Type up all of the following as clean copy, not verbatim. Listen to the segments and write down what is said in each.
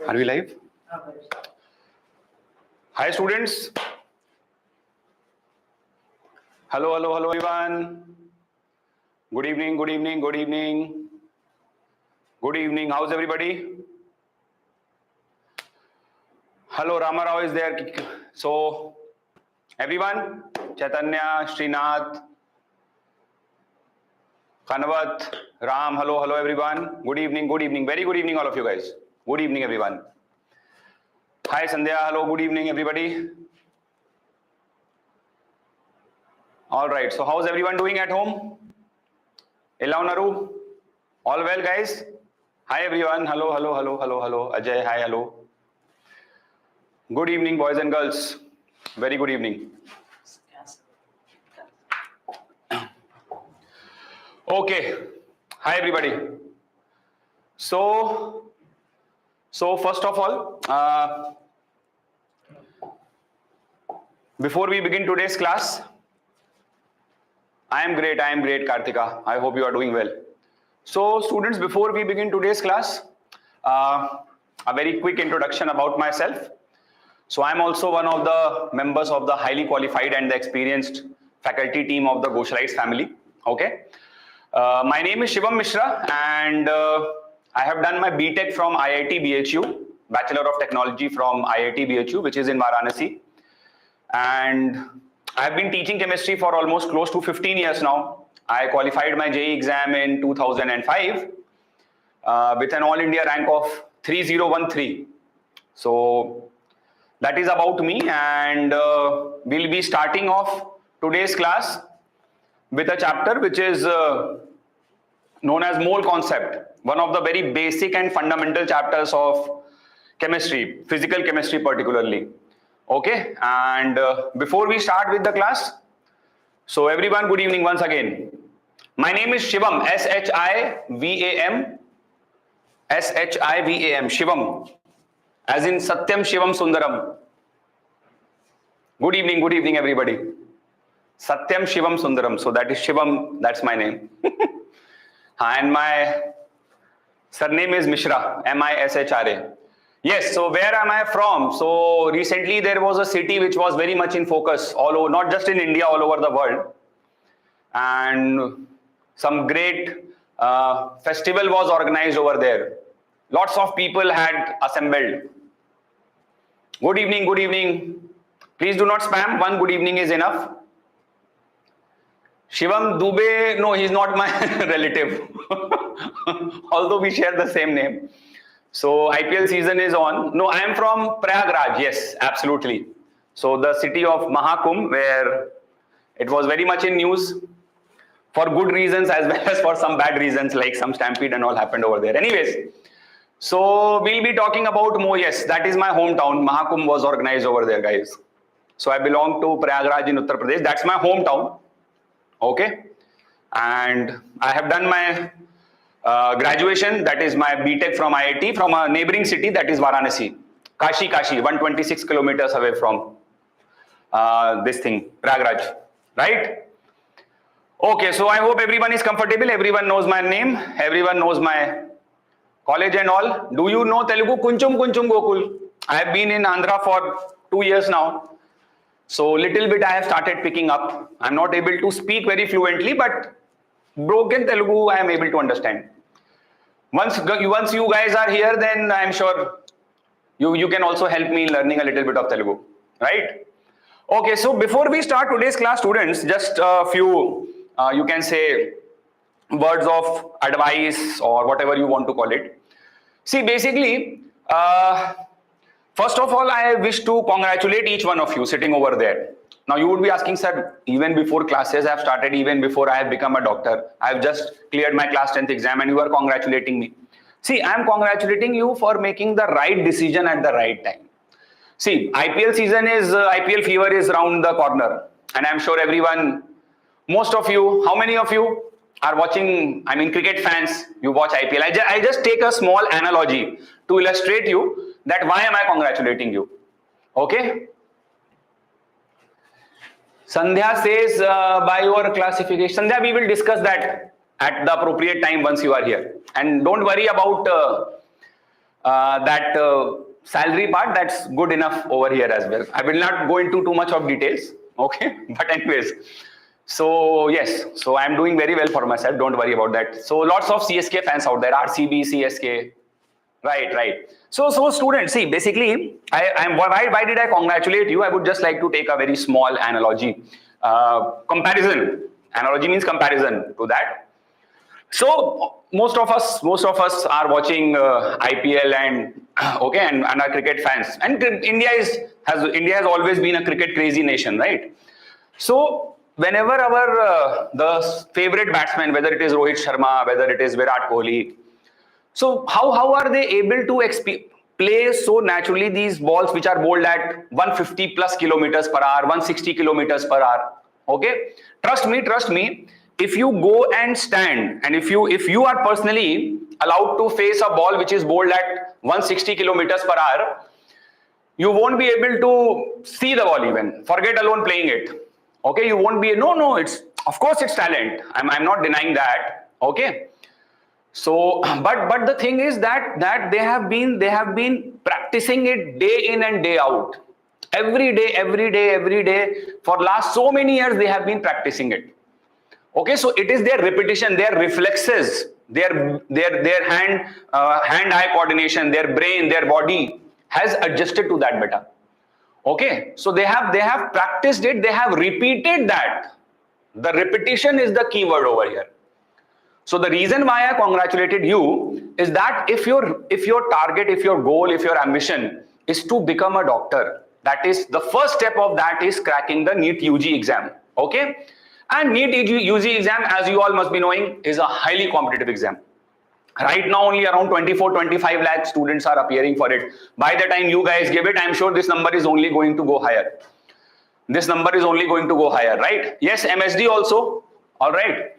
Are we live? Hi students. Hello everyone. Good evening. How's everybody? Hello, Rama Rao is there. So everyone, Chaitanya, Srinath, Kanavat, Ram, hello everyone. Good evening. Very good evening all of you guys. Good evening everyone. Hi Sandhya, hello, good evening everybody. All right, so how's everyone doing at home? Ilaunaru, all well guys? Hi everyone, hello. Ajay, hi, hello. Good evening boys and girls. Very good evening. Okay, hi everybody. So first of all, before we begin today's class, I am great, Karthika. I hope you are doing well. So students, before we begin today's class, a very quick introduction about myself. So I am also one of the members of the highly qualified and the experienced faculty team of the Gosalites family. Okay. My name is Shivam Mishra and I have done my BTech from IIT BHU, Bachelor of Technology from IIT BHU, which is in Varanasi. And I have been teaching chemistry for almost close to 15 years now. I qualified my JEE exam in 2005 with an All India rank of 3013. So that is about me, and we'll be starting off today's class with a chapter which is known as mole concept, one of the very basic and fundamental chapters of chemistry, physical chemistry particularly. Okay, and before we start with the class, so everyone, good evening once again. My name is Shivam, S-H-I-V-A-M, Shivam, as in Satyam Shivam Sundaram. Good evening everybody. Satyam Shivam Sundaram, so that is Shivam, that's my name. And my surname is Mishra, M-I-S-H-R-A. Yes, so where am I from? So recently there was a city which was very much in focus all over, not just in India, all over the world. And some great festival was organized over there. Lots of people had assembled. Good evening. Please do not spam, one good evening is enough. Shivam Dubey, no, he's not my relative, although we share the same name. So IPL season is on. No, I am from Prayagraj, yes, absolutely. So the city of Mahakumbh, where it was very much in news for good reasons as well as for some bad reasons, like some stampede and all happened over there. Anyways, so we'll be talking about yes, that is my hometown. Mahakumbh was organized over there, guys. So I belong to Prayagraj in Uttar Pradesh. That's my hometown. Okay. And I have done my graduation, that is my BTech from IIT, from a neighboring city, that is Varanasi. Kashi, 126 kilometers away from this thing, Prayagraj, right? Okay, so I hope everyone is comfortable. Everyone knows my name. Everyone knows my college and all. Do you know Telugu? Kunchum Gokul. I have been in Andhra for 2 years now. So little bit I have started picking up. I'm not able to speak very fluently, but broken Telugu I am able to understand. Once you guys are here, then I'm sure you can also help me learning a little bit of Telugu, right? Okay, so before we start today's class, students, just a few, you can say, words of advice or whatever you want to call it. See, basically, first of all, I wish to congratulate each one of you sitting over there. Now you would be asking, sir, even before classes have started, even before I have become a doctor, I have just cleared my class 10th exam and you are congratulating me. See, I am congratulating you for making the right decision at the right time. See, IPL season is, IPL fever is around the corner. And I'm sure everyone, most of you, how many of you are watching, I mean cricket fans, you watch IPL. I just take a small analogy to illustrate you that why am I congratulating you. Okay. Sandhya says by your classification. Sandhya, we will discuss that at the appropriate time once you are here. And don't worry about that salary part, that's good enough over here as well. I will not go into too much of details, okay? But anyways, so yes, so I'm doing very well for myself. Don't worry about that. So lots of CSK fans out there, RCB, CSK, right. So students, see, basically, why did I congratulate you? I would just like to take a very small analogy, comparison. Analogy means comparison to that. So most of us are watching IPL and okay, and are cricket fans. And India has always been a cricket crazy nation, right? So whenever our the favorite batsman, whether it is Rohit Sharma, whether it is Virat Kohli, so how are they able to play so naturally these balls which are bowled at 150 plus kilometers per hour, 160 kilometers per hour? Okay, trust me. If you go and stand, and if you are personally allowed to face a ball which is bowled at 160 kilometers per hour, you won't be able to see the ball even. Forget alone playing it. Okay, you won't be. No. It's of course it's talent. I'm not denying that. Okay. So, but the thing is that they have been practicing it day in and day out, every day for last so many years. They have been practicing it. Okay, so it is their repetition, their reflexes, their hand-eye coordination, their brain, their body has adjusted to that better. Okay, so they have practiced it, they have repeated that. The repetition is the key word over here. So the reason why I congratulated you is that if your target, if your goal, if your ambition is to become a doctor, that is the first step of that is cracking the NEET UG exam. Okay. And NEET UG exam, as you all must be knowing, is a highly competitive exam. Right now, only around 24-25 lakh students are appearing for it. By the time you guys give it, I'm sure this number is only going to go higher. This number is only going to go higher, right? Yes, MSD also. All right.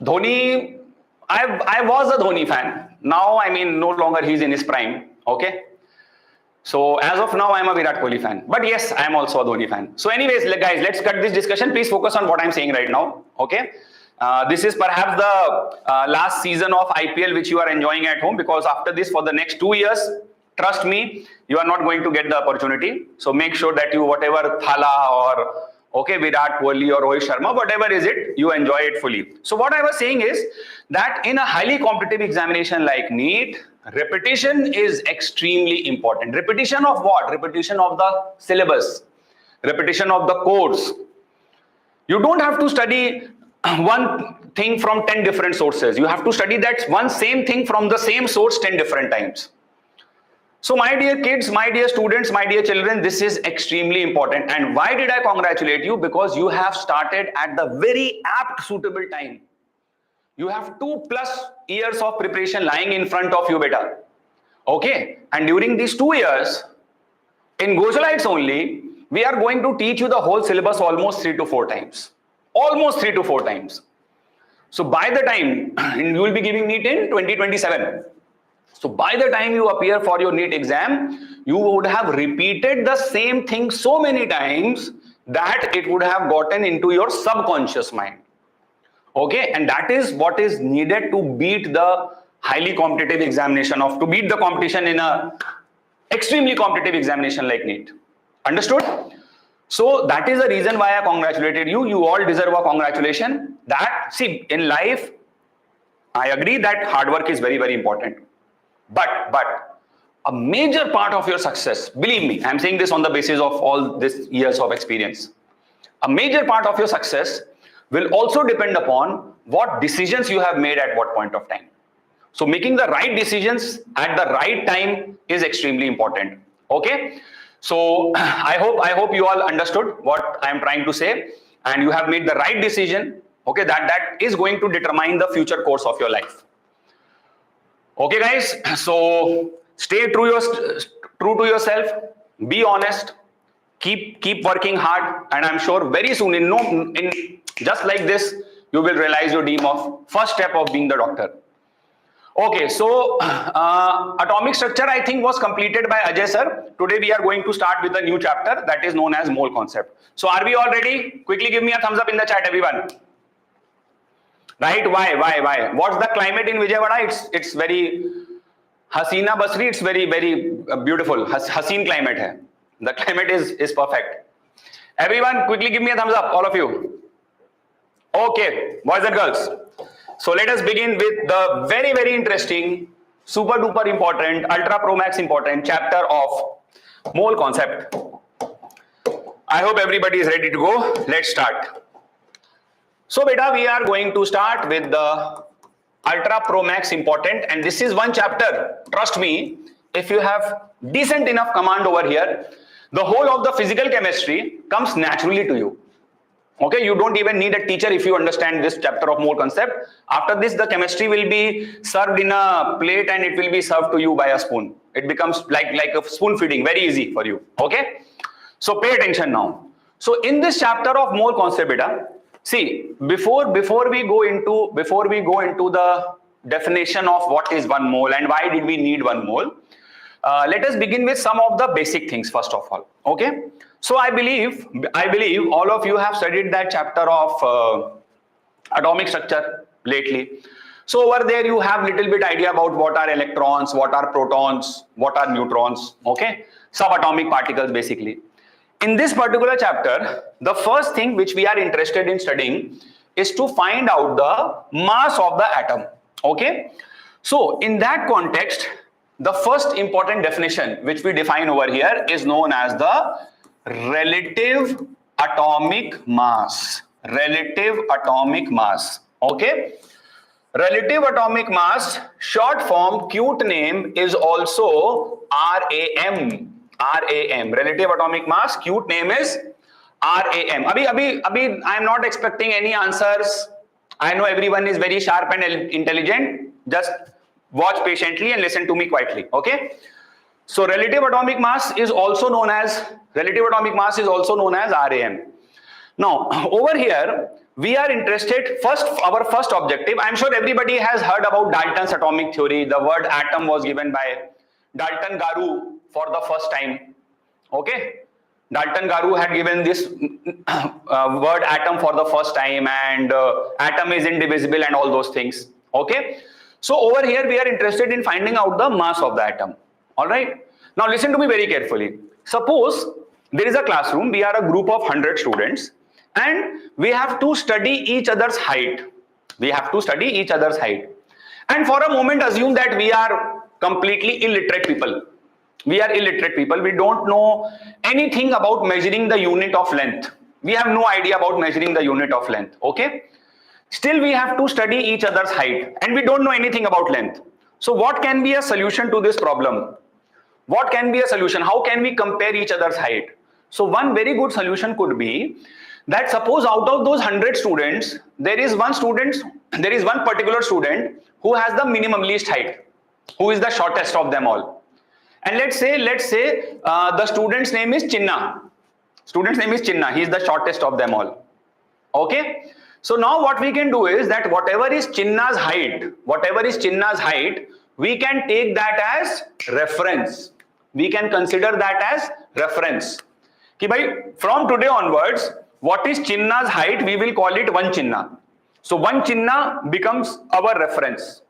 Dhoni, I was a Dhoni fan. Now, I mean, no longer he's in his prime. Okay. So as of now, I'm a Virat Kohli fan. But yes, I'm also a Dhoni fan. So anyways, guys, let's cut this discussion. Please focus on what I'm saying right now. Okay. This is perhaps the last season of IPL which you are enjoying at home, because after this, for the next 2 years, trust me, you are not going to get the opportunity. So make sure that you, whatever Thala or okay, Virat Kohli or Rohit Sharma, whatever is it, you enjoy it fully. So what I was saying is that in a highly competitive examination like NEET, repetition is extremely important. Repetition of what? Repetition of the syllabus, repetition of the course. You don't have to study one thing from 10 different sources. You have to study that one same thing from the same source 10 different times. So my dear kids, my dear students, my dear children, this is extremely important. And why did I congratulate you? Because you have started at the very apt, suitable time. You have 2+ years of preparation lying in front of you, beta. Okay. And during these 2 years, in Gosalites only, we are going to teach you the whole syllabus almost 3 to 4 times. Almost 3 to 4 times. So by the time, you will be giving NEET in 2027. So by the time you appear for your NEET exam, you would have repeated the same thing so many times that it would have gotten into your subconscious mind. Okay, and that is what is needed to beat the highly competitive examination to beat the competition in a extremely competitive examination like NEET. Understood? So that is the reason why I congratulated you. You all deserve a congratulation. That, see, in life, I agree that hard work is very, very important. But a major part of your success, believe me, I'm saying this on the basis of all these years of experience. A major part of your success will also depend upon what decisions you have made at what point of time. So making the right decisions at the right time is extremely important. Okay. So I hope you all understood what I'm trying to say, and you have made the right decision. Okay. That is going to determine the future course of your life. Okay, guys. So stay true to yourself. Be honest. Keep working hard, and I'm sure very soon, in just like this, you will realize your dream of first step of being the doctor. Okay, so atomic structure, I think, was completed by Ajay sir. Today we are going to start with a new chapter that is known as mole concept. So are we all ready? Quickly give me a thumbs up in the chat, everyone. Right? Why? What's the climate in Vijayawada? It's very Hasina Basri, it's very beautiful. Haseen climate hai. The climate is perfect. Everyone, quickly give me a thumbs up, all of you. Okay, boys and girls. So let us begin with the very interesting, super duper important, ultra pro max important chapter of mole concept. I hope everybody is ready to go. Let's start. So beta, we are going to start with the ultra pro max important, and this is one chapter. Trust me, if you have decent enough command over here, the whole of the physical chemistry comes naturally to you. Okay, you don't even need a teacher if you understand this chapter of mole concept. After this, the chemistry will be served in a plate and it will be served to you by a spoon. It becomes like a spoon feeding, very easy for you. Okay, so pay attention now. So in this chapter of mole concept, beta, see, before we go into the definition of what is 1 mole and why did we need 1 mole, let us begin with some of the basic things first of all. Okay, so I believe all of you have studied that chapter of atomic structure lately. So over there you have little bit idea about what are electrons, what are protons, what are neutrons. Okay, subatomic particles basically. In this particular chapter, the first thing which we are interested in studying is to find out the mass of the atom. Okay, so in that context, the first important definition which we define over here is known as the relative atomic mass. Relative atomic mass. Okay, relative atomic mass, short form, cute name is also RAM. RAM, relative atomic mass, cute name is RAM. Abhi, I am not expecting any answers. I know everyone is very sharp and intelligent. Just watch patiently and listen to me quietly. Okay. So relative atomic mass is also known as RAM. Now over here we are interested first. Our first objective. I am sure everybody has heard about Dalton's atomic theory. The word atom was given by Dalton Garu for the first time. Okay, Dalton Garu had given this word atom for the first time, and atom is indivisible and all those things. Okay, so over here we are interested in finding out the mass of the atom. All right, now listen to me very carefully. Suppose there is a classroom, we are a group of 100 students and we have to study each other's height. And for a moment assume that we are completely illiterate people. We don't know anything about measuring the unit of length. We have no idea about measuring the unit of length. Okay, still we have to study each other's height and we don't know anything about length. So what can be a solution to this problem? What can be a solution? How can we compare each other's height? So one very good solution could be that suppose out of those 100 students, there is one particular student who has the minimum least height, who is the shortest of them all. And let's say the student's name is Chinna. He is the shortest of them all. Okay, so now what we can do is that whatever is Chinna's height, we can take that as reference. We can consider that as reference. Ki bhai, from today onwards, what is Chinna's height? We will call it 1 Chinna. So 1 Chinna becomes our reference.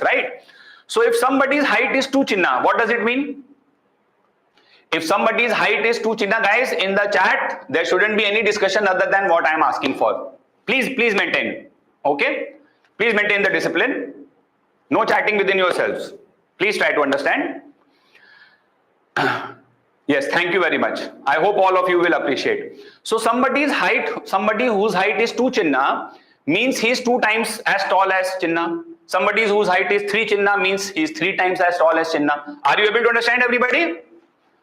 Right? So if somebody's height is 2 Chinna, what does it mean? If somebody's height is 2 Chinna, guys, in the chat, there shouldn't be any discussion other than what I am asking for. Please maintain. Okay? Please maintain the discipline. No chatting within yourselves. Please try to understand. Yes, thank you very much. I hope all of you will appreciate. So somebody whose height is 2 Chinna means he is 2 times as tall as Chinna. Somebody whose height is 3 Chinna means he is 3 times as tall as Chinna. Are you able to understand, everybody?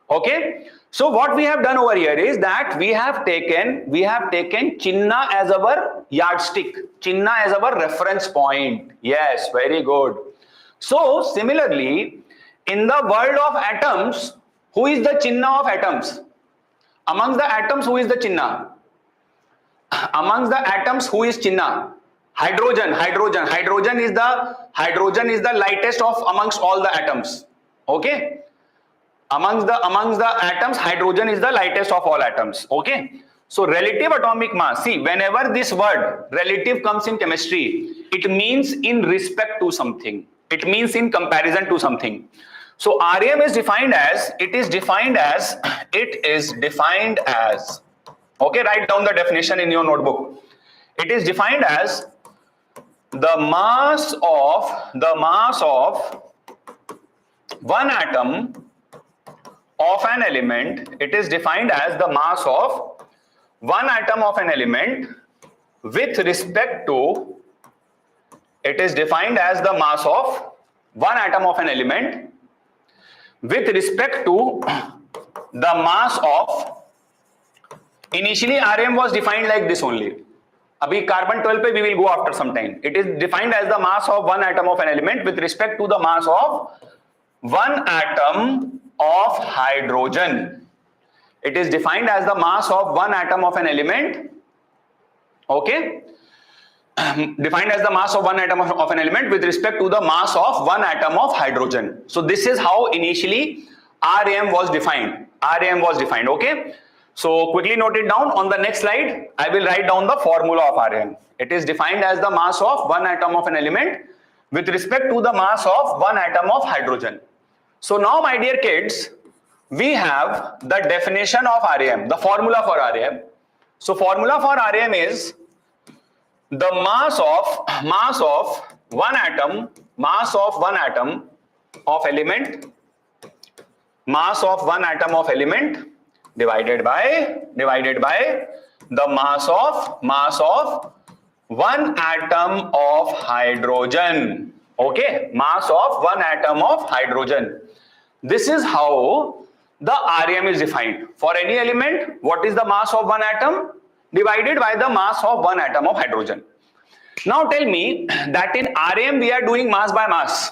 Okay. So what we have done over here is that we have taken Chinna as our yardstick, Chinna as our reference point. Yes, very good. So similarly, in the world of atoms, who is the Chinna of atoms? Amongst the atoms, who is the Chinna? Who is Chinna? Hydrogen is the lightest of amongst all the atoms. Okay, amongst the atoms, hydrogen is the lightest of all atoms. Okay, so relative atomic mass, see, whenever this word relative comes in chemistry, it means in respect to something. It means in comparison to something. So Rem is defined as, okay, write down the definition in your notebook. It is defined as the mass of one atom of an element. It is defined as the mass of one atom of an element with respect to, it is defined as the mass of one atom of an element with respect to the mass of, initially Rm was defined like this only. Abhi carbon 12 pe we will go after some time. It is defined as the mass of one atom of an element with respect to the mass of one atom of hydrogen. It is defined as the mass of one atom of an element, okay, defined as the mass of one atom of an element with respect to the mass of one atom of hydrogen. So this is how initially Rm was defined. Okay. So quickly note it down. On the next slide, I will write down the formula of Rm. It is defined as the mass of one atom of an element with respect to the mass of one atom of hydrogen. So now, my dear kids, we have the definition of Rm, the formula for Rm. So formula for Rm is the mass of one atom of element, divided by the mass of one atom of hydrogen. Okay, mass of one atom of hydrogen. This is how the Rm is defined. For any element, what is the mass of one atom? Divided by the mass of one atom of hydrogen. Now tell me that in Rm we are doing mass by mass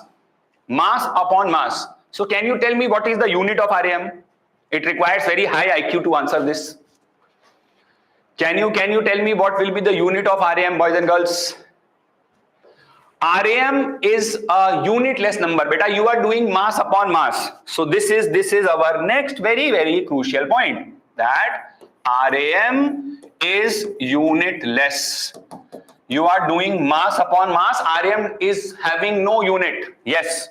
upon mass. So can you tell me what is the unit of Rm? It requires very high IQ to answer this. Can you tell me what will be the unit of Rm, boys and girls? Rm is a unitless number. Beta, you are doing mass upon mass. So this is our next very crucial point, that Rm is unitless. You are doing mass upon mass. Rm is having no unit. Yes,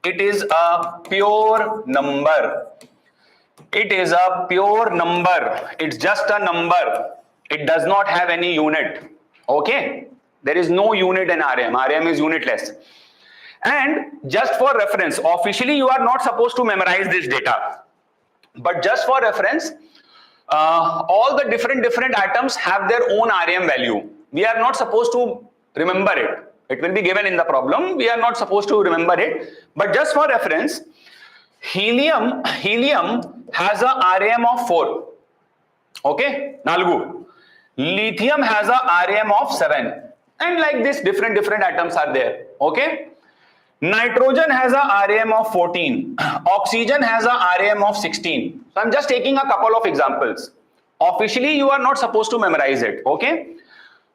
it is a pure number. It's just a number. It does not have any unit. Okay, there is no unit in Rm. Rm is unitless. And just for reference, officially you are not supposed to memorize this data, but just for reference, all the different atoms have their own Rm value. We are not supposed to remember it. It will be given in the problem. We are not supposed to remember it, but just for reference, helium has a Rm of 4. Okay, Nalgu. Lithium has a Rm of 7. And like this, different atoms are there. Okay. Nitrogen has a Rm of 14. Oxygen has a Rm of 16. So I'm just taking a couple of examples. Officially, you are not supposed to memorize it. Okay.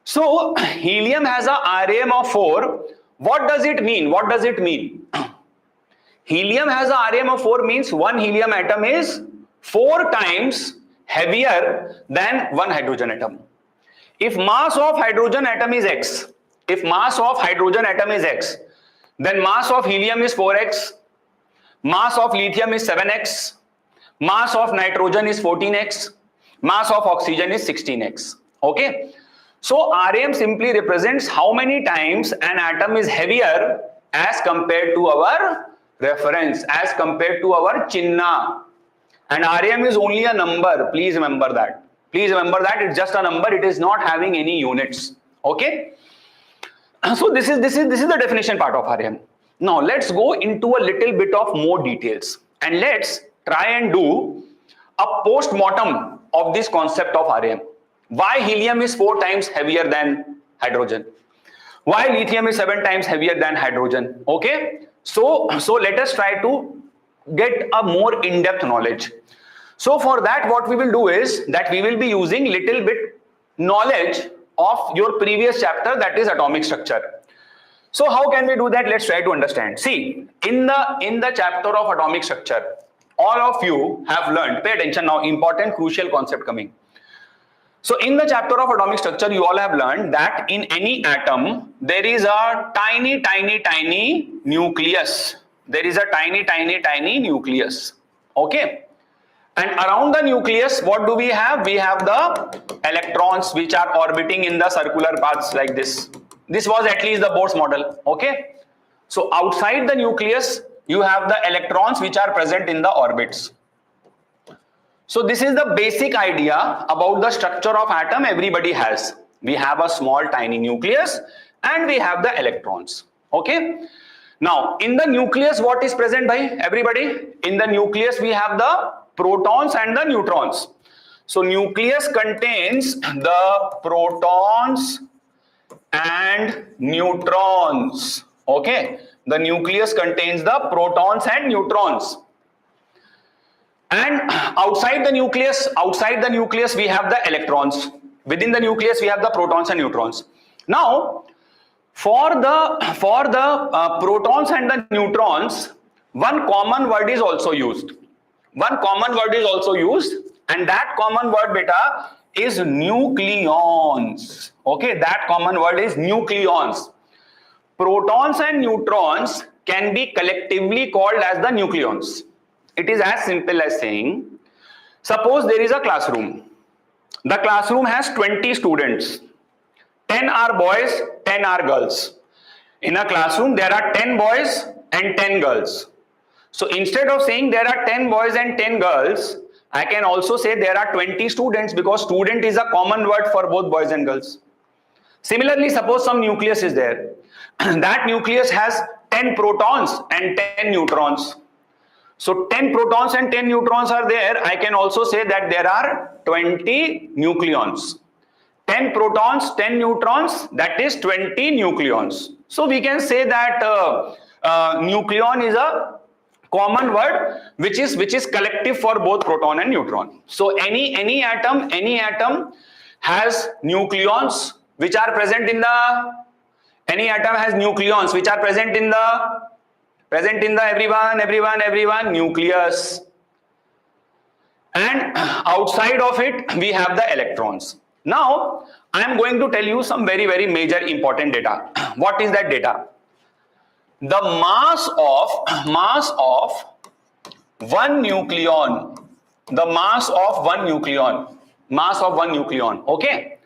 So helium has a Rm of 4. What does it mean? Helium has a Rm of 4 means one helium atom is 4 times heavier than one hydrogen atom. If mass of hydrogen atom is X, then mass of helium is 4x, mass of lithium is 7x, mass of nitrogen is 14x, mass of oxygen is 16x. Okay. So Rm simply represents how many times an atom is heavier as compared to our reference, as compared to our chinna. And Rm is only a number. Please remember that. It's just a number. It is not having any units. Okay. So this is the definition part of Rm. Now let's go into a little bit of more details and let's try and do a post-mortem of this concept of Rm. Why helium is 4 times heavier than hydrogen? Why lithium is 7 times heavier than hydrogen? Okay. So let us try to get a more in-depth knowledge. So for that, what we will do is that we will be using little bit knowledge of your previous chapter, that is atomic structure. So how can we do that? Let's try to understand. See, in the chapter of atomic structure, all of you have learned, pay attention now, important crucial concept coming. So in the chapter of atomic structure, you all have learned that in any atom, there is a tiny, tiny, tiny nucleus. There is a tiny, tiny, tiny nucleus. Okay. And around the nucleus, what do we have? We have the electrons which are orbiting in the circular paths like this. This was at least the Bohr's model. Okay. So outside the nucleus, you have the electrons which are present in the orbits. So this is the basic idea about the structure of atom everybody has. We have a small tiny nucleus and we have the electrons. Okay. Now in the nucleus, what is present by everybody? In the nucleus we have the protons and the neutrons. So nucleus contains the protons and neutrons. Okay. The nucleus contains the protons and neutrons. And outside the nucleus, we have the electrons. Within the nucleus, we have the protons and neutrons. Now, for the protons and the neutrons, one common word is also used. One common word is also used, and that common word, beta, is nucleons. Okay, that common word is nucleons. Protons and neutrons can be collectively called as the nucleons. It is as simple as saying, suppose there is a classroom. The classroom has 20 students. 10 are boys, 10 are girls. In a classroom, there are 10 boys and 10 girls. So instead of saying there are 10 boys and 10 girls, I can also say there are 20 students, because student is a common word for both boys and girls. Similarly, suppose some nucleus is there. That nucleus has 10 protons and 10 neutrons. So 10 protons and 10 neutrons are there. I can also say that there are 20 nucleons. 10 protons, 10 neutrons, that is 20 nucleons. So we can say that nucleon is a common word which is collective for both proton and neutron. So any atom has nucleons which are present in the everyone nucleus, and outside of it we have the electrons. Now I am going to tell you some very major important data. What is that data? The mass of one nucleon, okay,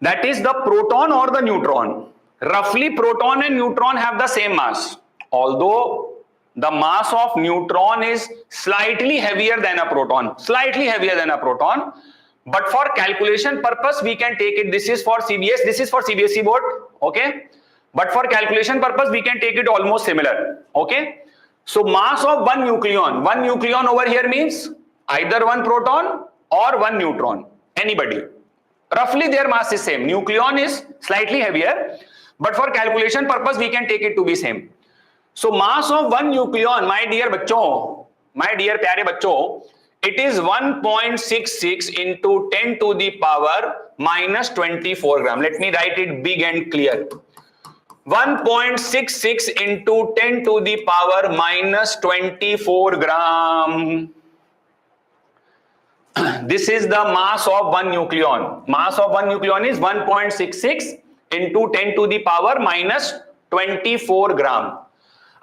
that is the proton or the neutron. Roughly proton and neutron have the same mass, although the mass of neutron is slightly heavier than a proton, but for calculation purpose we can take it. This is for CBSE board, okay, but for calculation purpose we can take it almost similar. Okay, so mass of one nucleon over here means either one proton or one neutron, anybody. Roughly their mass is same. Nucleon is slightly heavier, but for calculation purpose we can take it to be same. So mass of one nucleon, my dear pyare bachcho, it is 1.66 into 10 to the power minus 24 gram. Let me write it big and clear. 1.66 into 10 to the power minus 24 gram. This is the mass of one nucleon. Mass of one nucleon is 1.66 into 10 to the power minus 24 gram.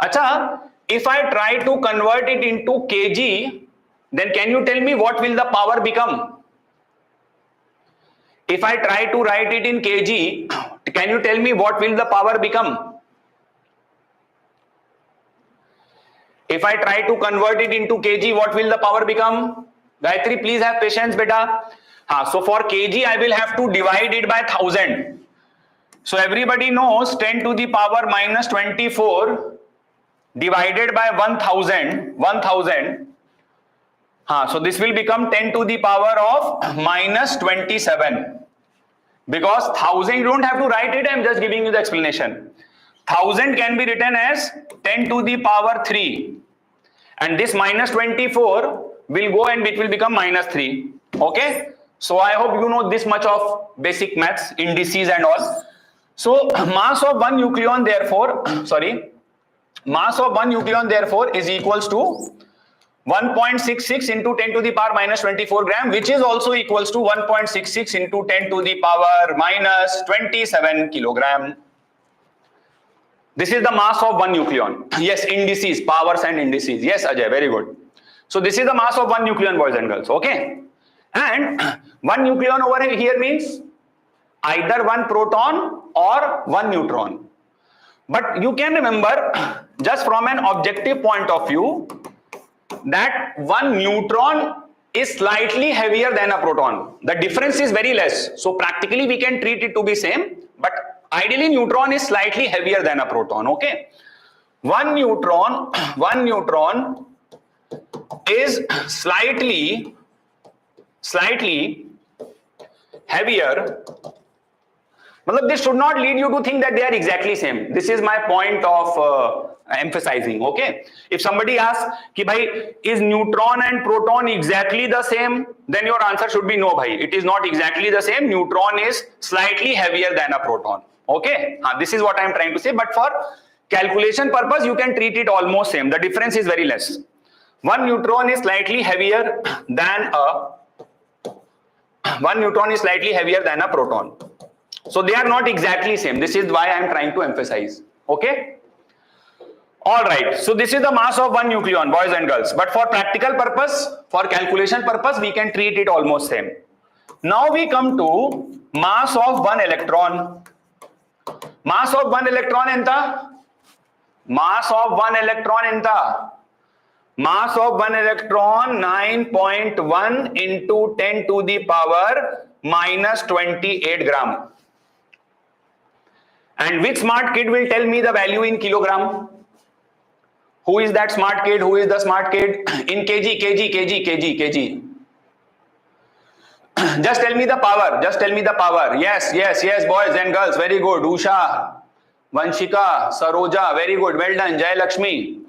Acha, if I try to convert it into kg, then can you tell me what will the power become? If I try to write it in kg, can you tell me what will the power become? If I try to convert it into kg, what will the power become? Gayatri, please have patience, beta. So for kg, I will have to divide it by 1000. So everybody knows 10 to the power minus 24 divided by 1000. So this will become 10 to the power of minus 27. Because 1000 you don't have to write it, I am just giving you the explanation. 1000 can be written as 10 to the power 3. And this minus 24 will go and it will become minus 3. Okay. So I hope you know this much of basic maths, indices and all. So mass of one nucleon therefore, is equals to 1.66 into 10 to the power minus 24 gram, which is also equals to 1.66 into 10 to the power minus 27 kilogram. This is the mass of one nucleon. Yes, indices, powers and indices. Yes, Ajay, very good. So this is the mass of one nucleon, boys and girls. Okay. And one nucleon over here means either one proton or one neutron. But you can remember, just from an objective point of view, that one neutron is slightly heavier than a proton. The difference is very less. So practically we can treat it to be same, but ideally neutron is slightly heavier than a proton. Okay. One neutron is slightly heavier. This should not lead you to think that they are exactly same. This is my point of emphasizing. Okay, if somebody asks ki bhai, is neutron and proton exactly the same, then your answer should be no bhai, it is not exactly the same. Neutron is slightly heavier than a proton. Okay, this is what I am trying to say, but for calculation purpose you can treat it almost same. The difference is very less. One neutron is slightly heavier than a proton. So they are not exactly same. This is why I am trying to emphasize. Okay. All right. So this is the mass of one nucleon, boys and girls. But for practical purpose, for calculation purpose, we can treat it almost same. Now we come to mass of one electron. Mass of one electron enta? Mass of one electron enta? Mass of one electron 9.1 into 10 to the power minus 28 gram. And which smart kid will tell me the value in kilogram? Who is that smart kid? Who is the smart kid? In kg. Just tell me the power. Just tell me the power. Yes, boys and girls. Very good. Usha, Vanshika, Saroja. Very good. Well done. Jai Lakshmi.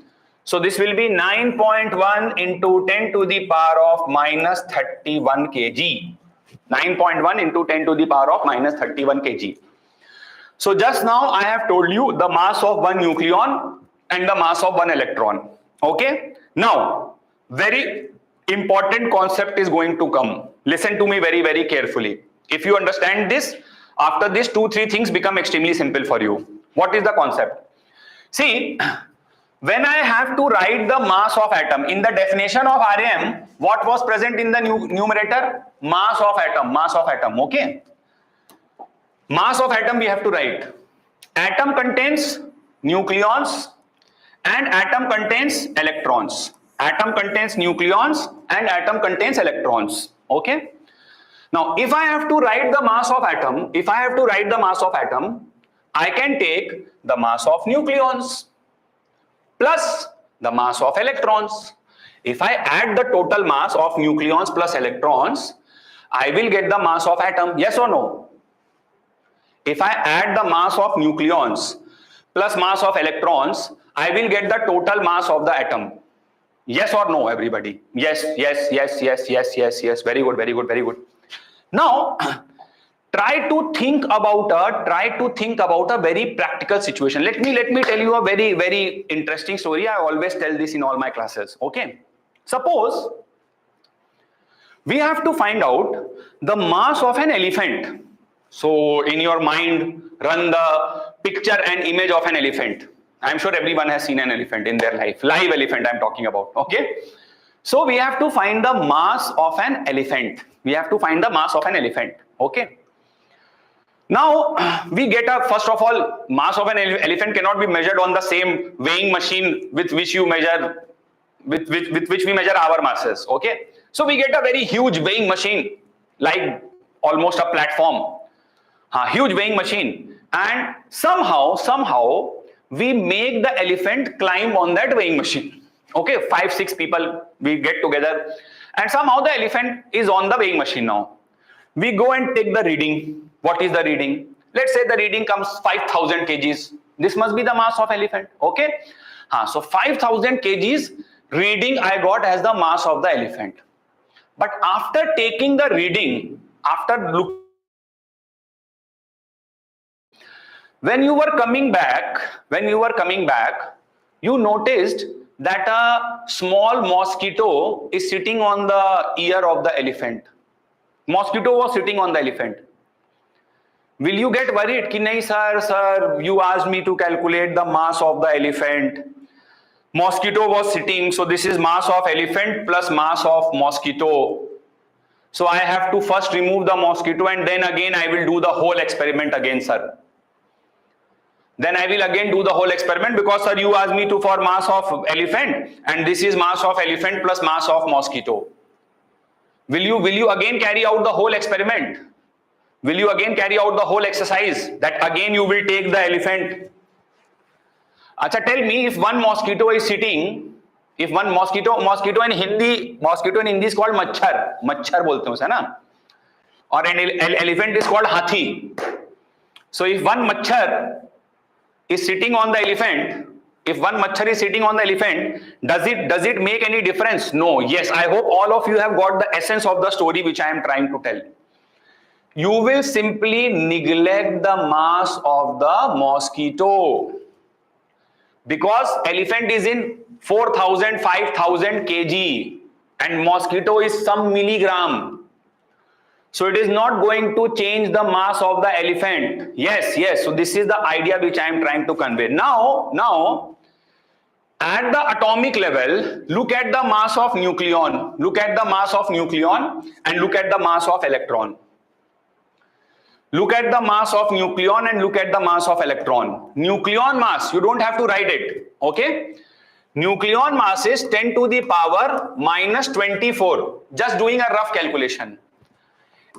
So this will be 9.1 into 10 to the power of minus 31 kg. 9.1 into 10 to the power of minus 31 kg. So just now I have told you the mass of one nucleon and the mass of one electron. Okay. Now, very important concept is going to come. Listen to me very, very carefully. If you understand this, after this 2-3 things become extremely simple for you. What is the concept? See, when I have to write the mass of atom in the definition of Rm, what was present in the numerator? Mass of atom, okay? Mass of atom we have to write. Atom contains nucleons and atom contains electrons. Atom contains nucleons and atom contains electrons, okay? Now, if I have to write the mass of atom, I can take the mass of nucleons plus the mass of electrons. If I add the total mass of nucleons plus electrons, I will get the mass of atom. Yes or no? If I add the mass of nucleons plus mass of electrons, I will get the total mass of the atom. Yes or no, everybody? Yes. Very good. Now, try to think about a very practical situation. Let me tell you a very, very interesting story. I always tell this in all my classes. Okay. Suppose we have to find out the mass of an elephant. So in your mind, run the picture and image of an elephant. I'm sure everyone has seen an elephant in their life. Live elephant I'm talking about. Okay. So we have to find the mass of an elephant. Okay. Now we get first of all, mass of an elephant cannot be measured on the same weighing machine with which we measure our masses. Okay. So we get a very huge weighing machine, like almost a platform, huge weighing machine, and somehow we make the elephant climb on that weighing machine. Okay, 5-6 people we get together, and somehow the elephant is on the weighing machine now. We go and take the reading. What is the reading? Let's say the reading comes 5,000 kgs. This must be the mass of elephant. Okay. So 5,000 kgs reading I got as the mass of the elephant. But after taking the reading, when you were coming back, you noticed that a small mosquito is sitting on the ear of the elephant. Mosquito was sitting on the elephant. Will you get worried? Ki nahi sir, you asked me to calculate the mass of the elephant. Mosquito was sitting, so this is mass of elephant plus mass of mosquito. So I have to first remove the mosquito and then again I will do the whole experiment again, sir. Then I will again do the whole experiment because sir, you asked me to for mass of elephant and this is mass of elephant plus mass of mosquito. Will you again carry out the whole experiment? Will you again carry out the whole exercise that again you will take the elephant? Acha, tell me, if one mosquito is sitting, if one mosquito in Hindi is called machhar bolte hain usse na, or an elephant is called hathi. So if one machhar is sitting on the elephant, does it make any difference? No. Yes, I hope all of you have got the essence of the story which I am trying to tell. You will simply neglect the mass of the mosquito because elephant is in 4,000, 5,000 kg and mosquito is some milligram. So it is not going to change the mass of the elephant. Yes. So this is the idea which I am trying to convey. Now, at the atomic level, look at the mass of nucleon. Look at the mass of nucleon and look at the mass of electron. Look at the mass of nucleon and look at the mass of electron. Nucleon mass, you don't have to write it. Okay? Nucleon mass is 10 to the power minus 24. Just doing a rough calculation.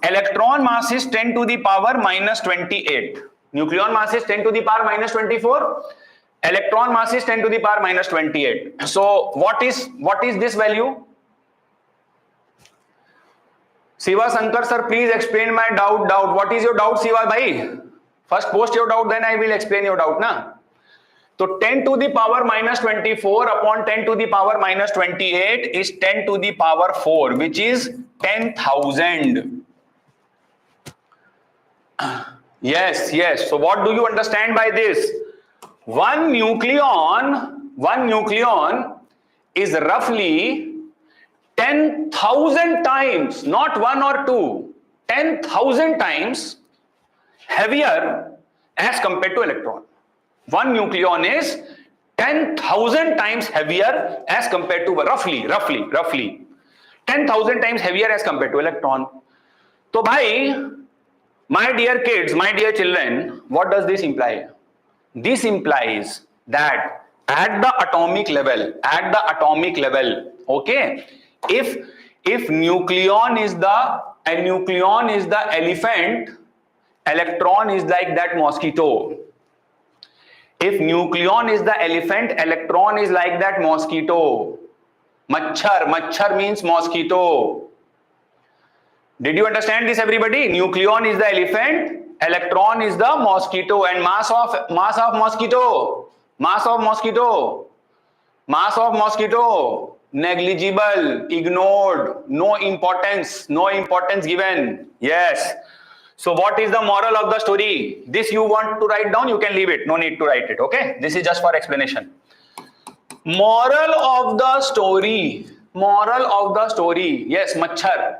Electron mass is 10 to the power minus 28. Nucleon mass is 10 to the power minus 24. Electron mass is 10 to the power minus 28. So what is this value? Siva Shankar sir, please explain my doubt. What is your doubt, Siva bhai? First post your doubt, then I will explain your doubt na. So 10 to the power minus 24 upon 10 to the power minus 28 is 10 to the power 4, which is 10,000. Yes. So what do you understand by this? One nucleon is roughly 10,000 times, not 1 or 2, 10,000 times heavier as compared to electron. One nucleon is 10,000 times heavier as compared to roughly 10,000 times heavier as compared to electron. So bhai, my dear kids, my dear children, what does this imply? This implies that at the atomic level, okay, if nucleon is the elephant, electron is like that mosquito. If nucleon is the elephant, electron is like that mosquito. Machhar means mosquito. Did you understand this, everybody? Nucleon is the elephant, electron is the mosquito, and mass of mosquito, negligible, ignored, no importance given. Yes. So what is the moral of the story? This you want to write down, you can leave it, no need to write it. Okay, this is just for explanation. Moral of the story, yes, machhar.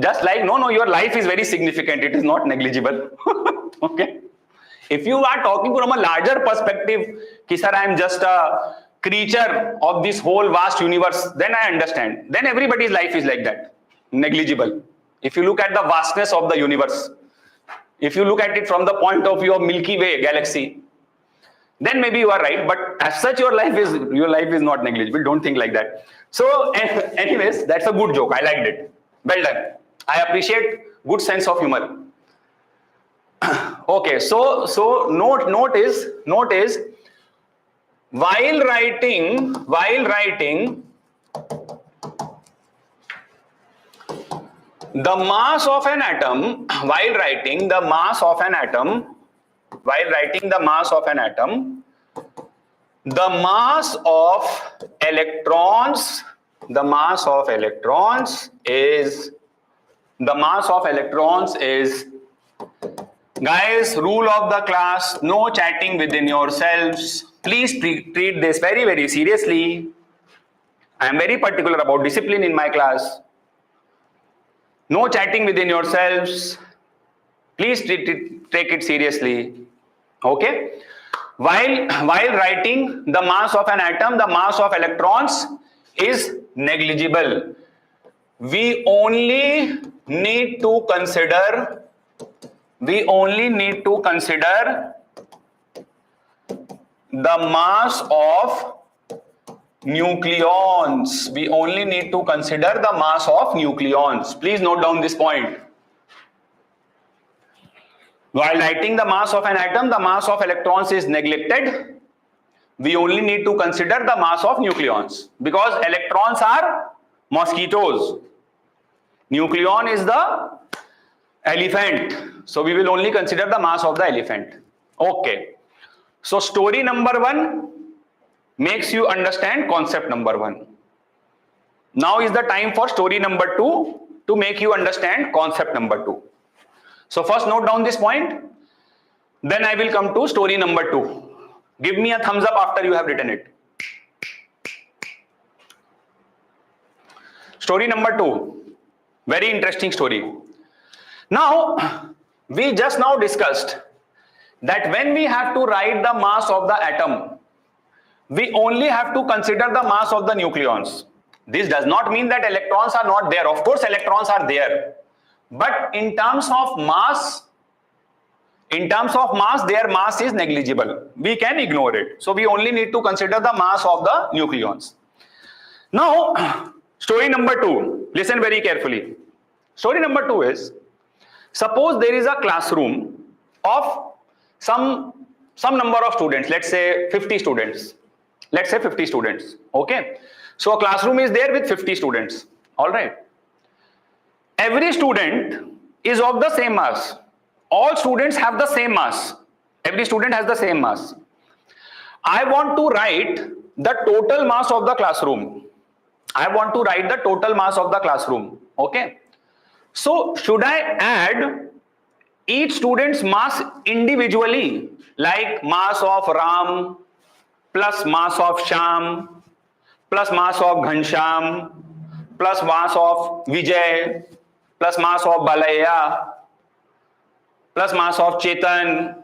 Just like, no, your life is very significant, it is not negligible. Okay. If you are talking from a larger perspective, ki sir, I am just a creature of this whole vast universe, then I understand. Then everybody's life is like that, negligible. If you look at the vastness of the universe, if you look at it from the point of view of Milky Way galaxy, then maybe you are right, but as such your life is not negligible. Don't think like that. So anyways, that's a good joke. I liked it. Well done. I appreciate good sense of humor. Okay, so note is while writing the mass of an atom, the mass of electrons is, guys, rule of the class, no chatting within yourselves. Please treat this very, very seriously. I am very particular about discipline in my class. No chatting within yourselves. Please take it seriously. Okay? While writing the mass of an atom, the mass of electrons is negligible. We only need to consider the mass of nucleons. We only need to consider the mass of nucleons. Please note down this point. While writing the mass of an atom, the mass of electrons is neglected. We only need to consider the mass of nucleons because electrons are mosquitoes. Nucleon is the elephant. So we will only consider the mass of the elephant. Okay. So story number 1 makes you understand concept number 1. Now is the time for story number 2 to make you understand concept number 2. So first note down this point, then I will come to story number 2. Give me a thumbs up after you have written it. Story number 2, very interesting story. Now, we just now discussed that when we have to write the mass of the atom, we only have to consider the mass of the nucleons. This does not mean that electrons are not there. Of course, electrons are there. But in terms of mass, their mass is negligible. We can ignore it. So we only need to consider the mass of the nucleons. Now, story number 2. Listen very carefully. Story number 2 is, suppose there is a classroom of some number of students. Let's say 50 students. Okay. So a classroom is there with 50 students. All right. Every student is of the same mass. All students have the same mass. Every student has the same mass. I want to write the total mass of the classroom. Okay. So should I add each student's mass individually, like mass of Ram plus mass of Sham plus mass of Ghansham plus mass of Vijay plus mass of Balaya plus mass of Chetan?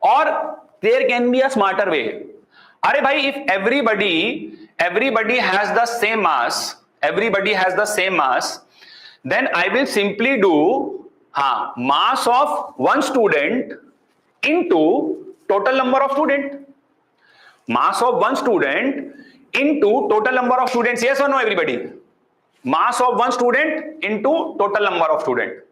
Or there can be a smarter way. Arey bhai, if everybody has the same mass, then I will simply do mass of one student into total number of students. Mass of one student into total number of students. Yes or no, everybody? Mass of one student into total number of students.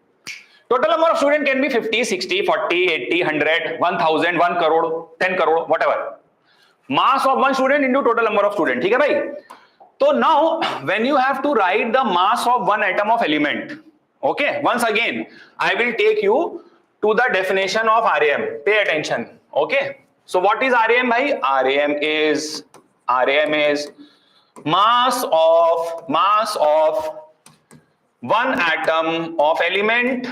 Total number of students can be 50, 60, 40, 80, 100, 1000, 1 crore, 10 crore, whatever. Mass of one student into total number of students. Okay, bhai? So now, when you have to write the mass of one atom of element, okay, once again, I will take you to the definition of RAM. Pay attention. Okay. So what is RAM, bhai? RAM is mass of one atom of element,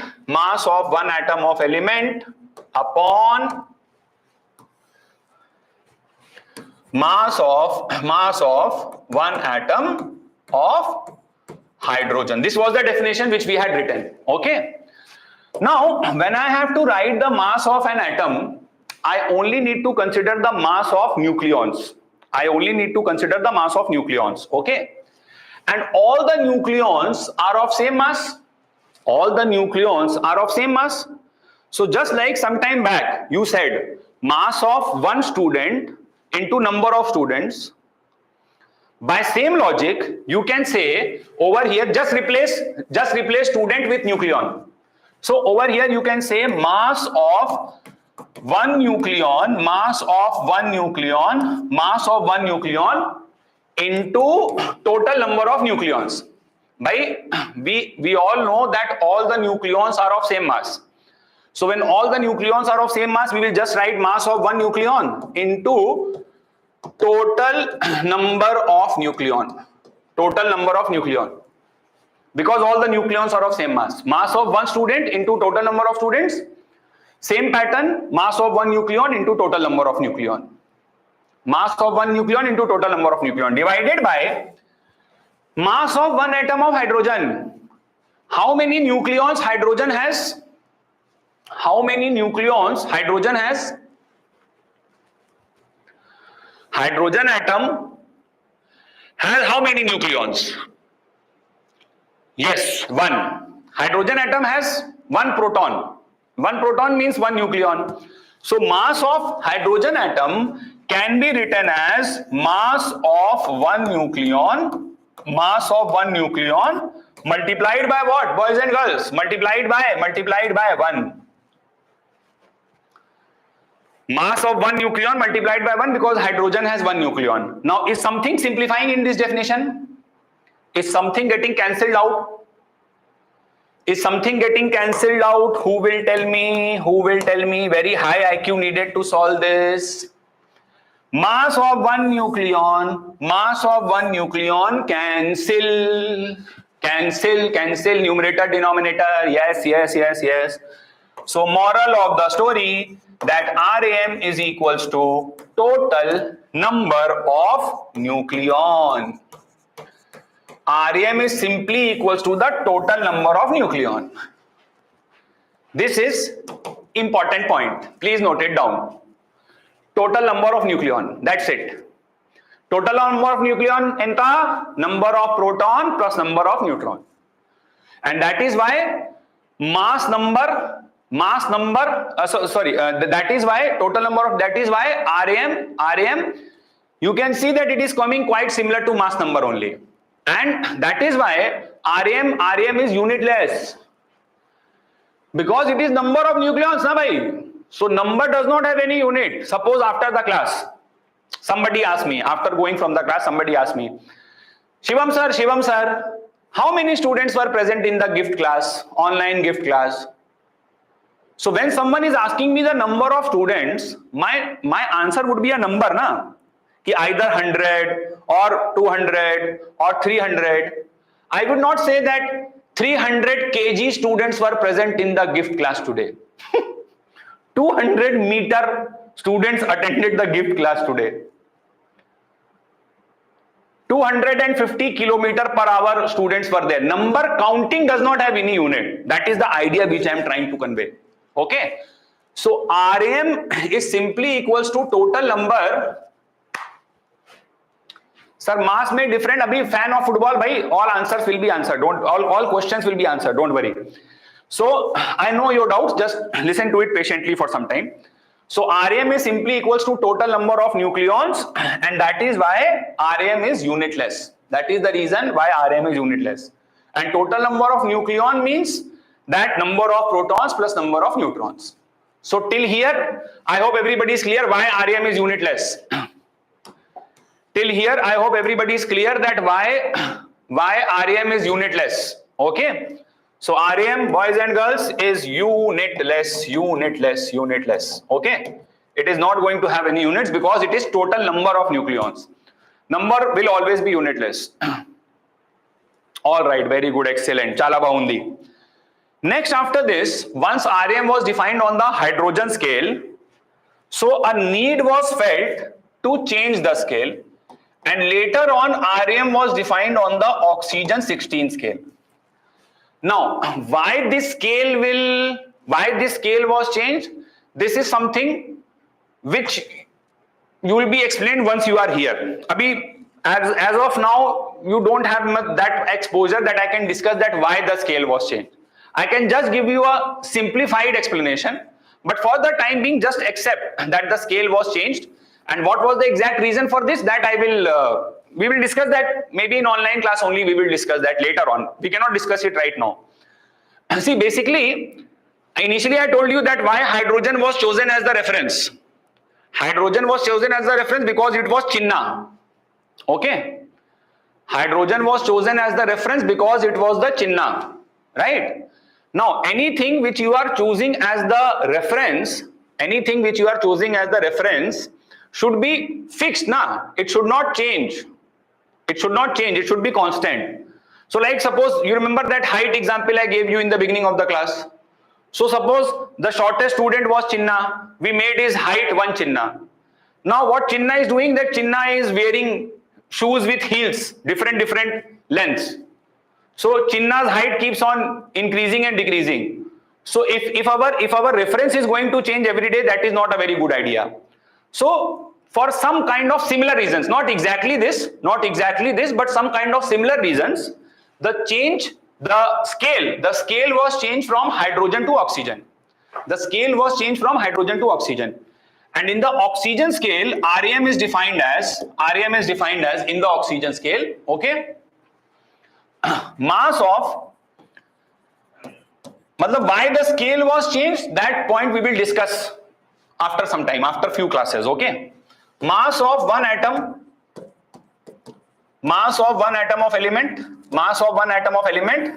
upon mass of one atom of hydrogen. This was the definition which we had written. Okay. Now, when I have to write the mass of an atom, I only need to consider the mass of nucleons. Okay. And all the nucleons are of same mass. So just like some time back, you said mass of one student into number of students. By same logic, you can say over here, just replace student with nucleon. So over here you can say mass of one nucleon into total number of nucleons. We all know that all the nucleons are of same mass. So when all the nucleons are of same mass, we will just write mass of one nucleon into total number of nucleon. Because all the nucleons are of same mass. Mass of one student into total number of students. Same pattern, mass of one nucleon into total number of nucleon. Mass of one nucleon into total number of nucleon divided by mass of one atom of hydrogen. How many nucleons hydrogen has? How many nucleons hydrogen has? Hydrogen atom has how many nucleons? Yes, one. Hydrogen atom has one proton. One proton means one nucleon. So mass of hydrogen atom can be written as mass of one nucleon, multiplied by what, boys and girls? Multiplied by 1. Mass of one nucleon multiplied by 1 because hydrogen has one nucleon. Now, is something simplifying in this definition? Is something getting cancelled out? Is something getting cancelled out? Who will tell me? Who will tell me? Very high IQ needed to solve this. Mass of one nucleon, cancel, numerator, denominator. Yes. So moral of the story, that RAM is equals to total number of nucleon. RAM is simply equals to the total number of nucleon. This is important point. Please note it down. Total number of nucleon. That's it. Total number of nucleon enta number of proton plus number of neutron. And that is why RAM, you can see that it is coming quite similar to mass number only. And that is why RAM is unitless. Because it is number of nucleons, na bhai. So number does not have any unit. Suppose after the class, somebody asked me, after going from the class, somebody asked me, Shivam sir, how many students were present in the gift class, online gift class? So when someone is asking me the number of students, my answer would be a number, na? Ki either 100 or 200 or 300. I would not say that 300 kg students were present in the gift class today. 200 meter students attended the gift class today. 250 kilometer per hour students were there. Number counting does not have any unit. That is the idea which I am trying to convey. Okay. So RM is simply equals to total number. Sir, mass may different. Abhi fan of football, bhai, all answers will be answered. All questions will be answered. Don't worry. So I know your doubts. Just listen to it patiently for some time. So RM is simply equals to total number of nucleons, and that is why RM is unitless. That is the reason why RM is unitless. And total number of nucleon means that number of protons plus number of neutrons. So till here, I hope everybody is clear why RM is unitless. Till here, I hope everybody is clear that why RM is unitless. Okay. So RM, boys and girls, is unitless. Okay. It is not going to have any units because it is total number of nucleons. Number will always be unitless. All right. Very good. Excellent. Chala baundi. Next, after this, once RM was defined on the hydrogen scale, so a need was felt to change the scale, and later on RM was defined on the oxygen 16 scale. Now, why this scale was changed? This is something which you will be explained once you are here. Abhi, as of now, you don't have that exposure that I can discuss that why the scale was changed. I can just give you a simplified explanation, but for the time being, just accept that the scale was changed. And what was the exact reason for this? That we will discuss that maybe in online class only. We will discuss that later on. We cannot discuss it right now. See, basically, initially I told you that why hydrogen was chosen as the reference. Hydrogen was chosen as the reference because it was Chinna. Okay. Hydrogen was chosen as the reference because it was the Chinna. Right. Now, anything which you are choosing as the reference, should be fixed, na? It should not change. It should be constant. So like suppose you remember that height example I gave you in the beginning of the class. So suppose the shortest student was Chinna. We made his height 1 Chinna. Now what Chinna is doing, that Chinna is wearing shoes with heels, different lengths. So Chinna's height keeps on increasing and decreasing. So if our reference is going to change every day, that is not a very good idea. So for some kind of similar reasons, not exactly this, but some kind of similar reasons, the scale was changed from hydrogen to oxygen. The scale was changed from hydrogen to oxygen. And in the oxygen scale, RAM is defined as in the oxygen scale, okay, mass of, why the scale was changed, that point we will discuss after some time, after few classes, okay. Mass of one atom of element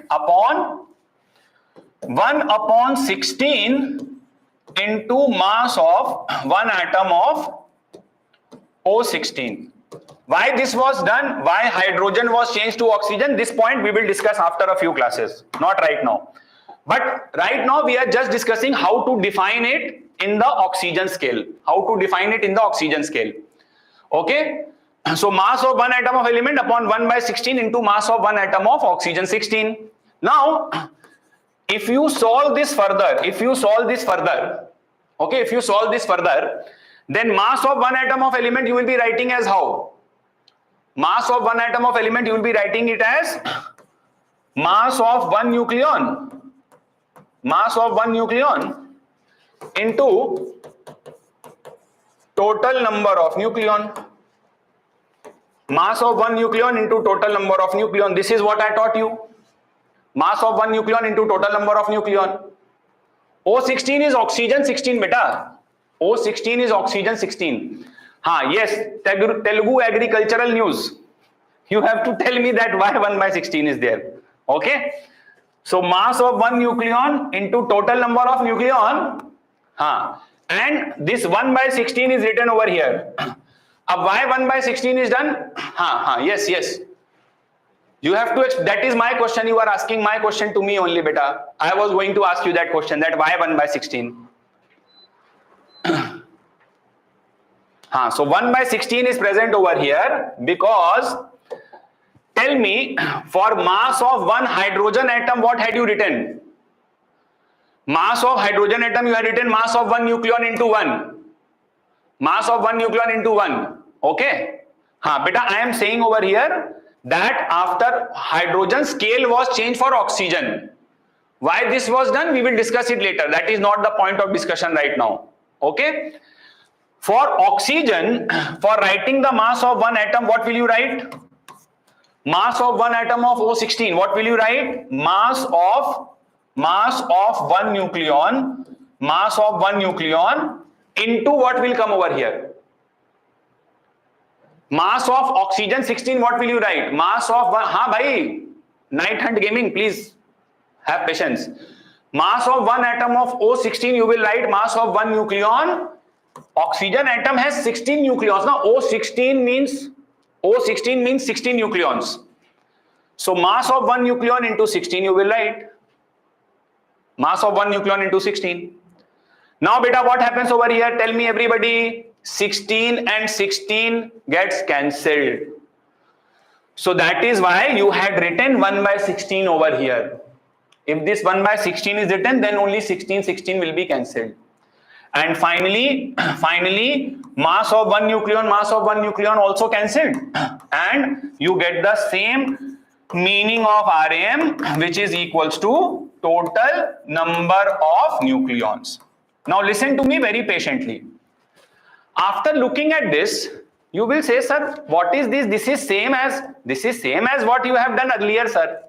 upon 1/16 into mass of one atom of O16. Why this was done, why hydrogen was changed to oxygen, this point we will discuss after a few classes, not right now. But right now we are just discussing how to define it in the oxygen scale. Okay. So mass of one atom of element upon 1/16 into mass of one atom of oxygen 16. Now, if you solve this further, then mass of one atom of element you will be writing as how? Mass of one atom of element you will be writing it as mass of one nucleon into total number of nucleon. Mass of one nucleon into total number of nucleon. This is what I taught you. Mass of one nucleon into total number of nucleon. O16 is oxygen 16 beta. O16 is oxygen 16. Yes, Telugu agricultural news. You have to tell me that why 1/16 is there. Okay. So mass of one nucleon into total number of nucleon. And this 1/16 is written over here. Why 1/16 is done? Yes. You have to, that is my question. You are asking my question to me only, beta. I was going to ask you that question, that why 1/16? So 1/16 is present over here because, tell me, for mass of one hydrogen atom, what had you written? Mass of hydrogen atom, you had written mass of one nucleon into 1. Mass of one nucleon into 1. Okay. Beta, I am saying over here that after hydrogen, scale was changed for oxygen. Why this was done, we will discuss it later. That is not the point of discussion right now. Okay. For oxygen, for writing the mass of one atom, what will you write? Mass of one atom of O16, what will you write? Mass of one nucleon into what will come over here? Mass of oxygen 16, what will you write? Mass of one, bhai, night hunt gaming, please have patience. Mass of one atom of O16, you will write mass of one nucleon. Oxygen atom has 16 nucleons. Now O16 means 16 nucleons. So mass of one nucleon into 16 you will write. Mass of one nucleon into 16. Now beta, what happens over here? Tell me everybody. 16 and 16 gets cancelled. So that is why you had written 1/16 over here. If this 1/16 is written, then only 16 will be cancelled. And finally, mass of one nucleon also cancelled. And you get the same meaning of RAM, which is equals to total number of nucleons. Now listen to me very patiently. After looking at this, you will say, sir, what is this? This is same as what you have done earlier, sir.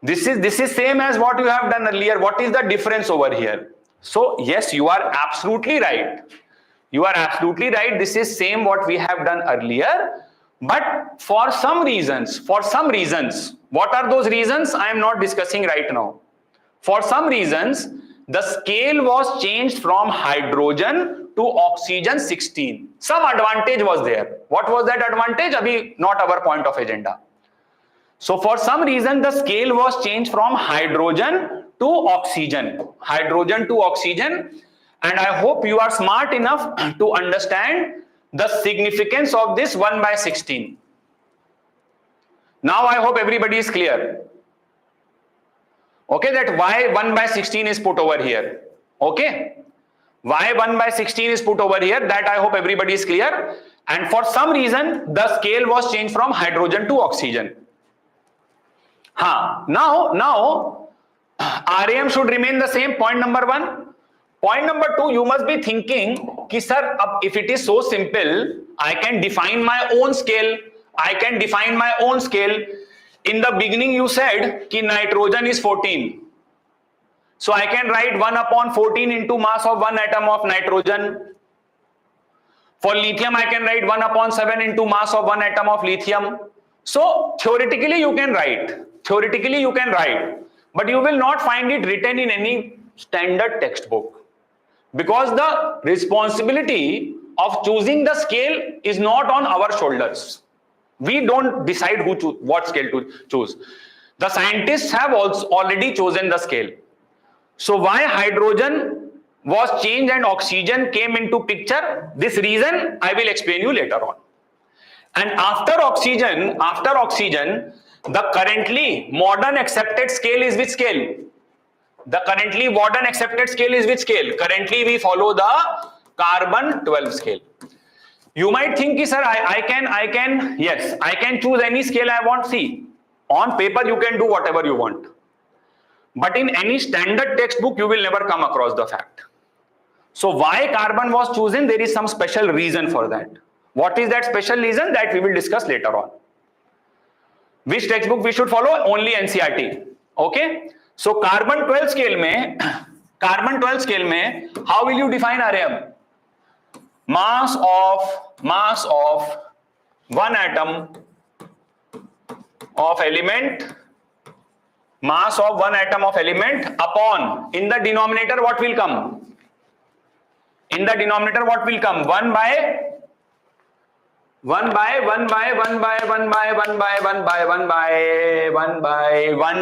This is same as what you have done earlier. What is the difference over here? So yes, you are absolutely right. This is same what we have done earlier. But for some reasons, what are those reasons? I am not discussing right now. For some reasons, the scale was changed from hydrogen to oxygen 16. Some advantage was there. What was that advantage? Abhi not our point of agenda. So for some reason, the scale was changed from hydrogen to oxygen. and I hope you are smart enough to understand the significance of this 1 by 16. Now I hope everybody is clear. Okay, that why 1 by 16 is put over here. Okay, why 1 by 16 is put over here, that I hope everybody is clear. And for some reason the scale was changed from hydrogen to oxygen. Now RAM should remain the same, point number 1. Point number 2, you must be thinking ki sir, if it is so simple, I can define my own scale. In the beginning you said ki nitrogen is 14. So I can write 1 upon 14 into mass of one atom of nitrogen. For lithium I can write 1 upon 7 into mass of one atom of lithium. So theoretically you can write, but you will not find it written in any standard textbook, because the responsibility of choosing the scale is not on our shoulders. We don't decide what scale to choose. The scientists have also already chosen the scale. So why hydrogen was changed and oxygen came into picture, this reason I will explain you later on. And after oxygen, the currently modern accepted scale is which scale? Currently we follow the carbon-12 scale. You might think, sir, I can choose any scale I want. See, on paper you can do whatever you want, but in any standard textbook you will never come across the fact. So why carbon was chosen? There is some special reason for that. What is that special reason? That we will discuss later on. Which textbook we should follow? Only NCERT. Okay. So carbon-12 scale mein, how will you define RAM? Mass of one atom of element, upon, in the denominator what will come? 1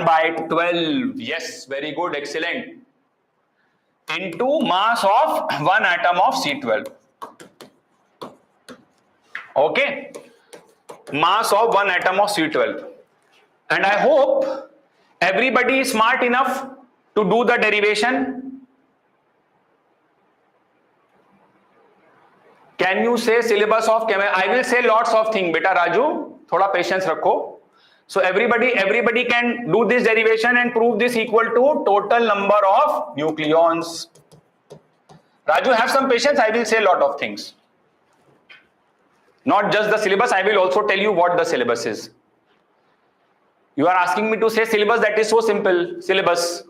by 12. Yes, very good, excellent. Into mass of one atom of C12. Okay, mass of one atom of C12. And I hope everybody is smart enough to do the derivation. Can you say syllabus of chemistry? I will say lots of things, beta Raju, thoda patience rakho. So everybody can do this derivation and prove this equal to total number of nucleons. Raju, have some patience. I will say a lot of things. Not just the syllabus, I will also tell you what the syllabus is. You are asking me to say syllabus, that is so simple, syllabus.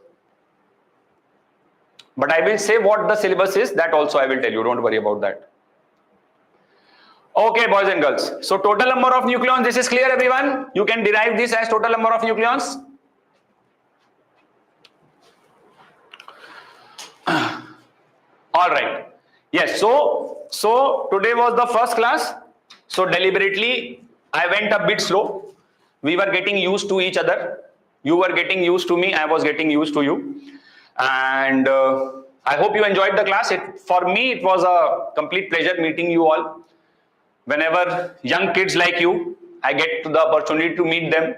But I will say what the syllabus is, that also I will tell you, don't worry about that. Okay, boys and girls. So total number of nucleons, this is clear everyone? You can derive this as total number of nucleons. All right. Yes, so today was the first class. So deliberately I went a bit slow. We were getting used to each other. You were getting used to me. I was getting used to you. And I hope you enjoyed the class. For me, it was a complete pleasure meeting you all. Whenever young kids like you, I get the opportunity to meet them,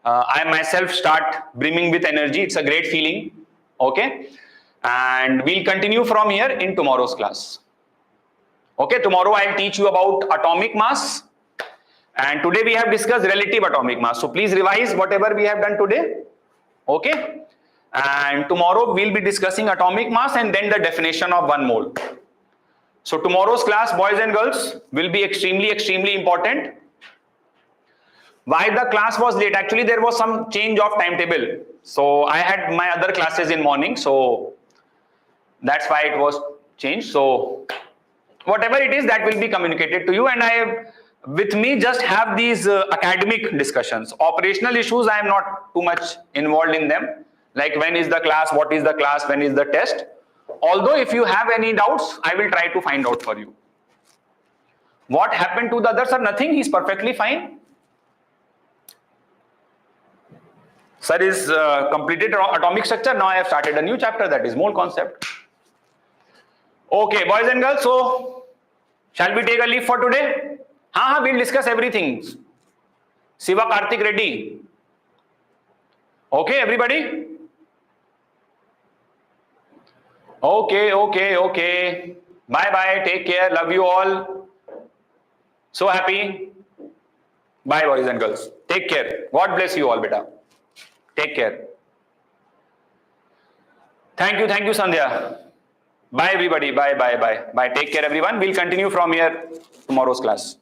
I myself start brimming with energy. It's a great feeling. Okay. And we'll continue from here in tomorrow's class. Okay, tomorrow I'll teach you about atomic mass, and today we have discussed relative atomic mass. So please revise whatever we have done today. Okay, and tomorrow we'll be discussing atomic mass and then the definition of 1 mole. So tomorrow's class, boys and girls, will be extremely important. Why the class was late? Actually, there was some change of timetable. So I had my other classes in morning, so that's why it was changed. So whatever it is, that will be communicated to you, and with me just have these academic discussions. Operational issues, I am not too much involved in them, like when is the class, what is the class, when is the test. Although if you have any doubts, I will try to find out for you. What happened to the other sir? Nothing, he's perfectly fine. Sir is completed atomic structure. Now I have started a new chapter, that is mole concept. Okay, boys and girls, so shall we take a leave for today? We'll discuss everything. Siva, Karthik, ready? Okay, everybody? Okay. Bye, take care, love you all. So happy. Bye, boys and girls. Take care. God bless you all, beta. Take care. Thank you, Sandhya. Bye, everybody. Bye. Take care, everyone. We'll continue from here tomorrow's class.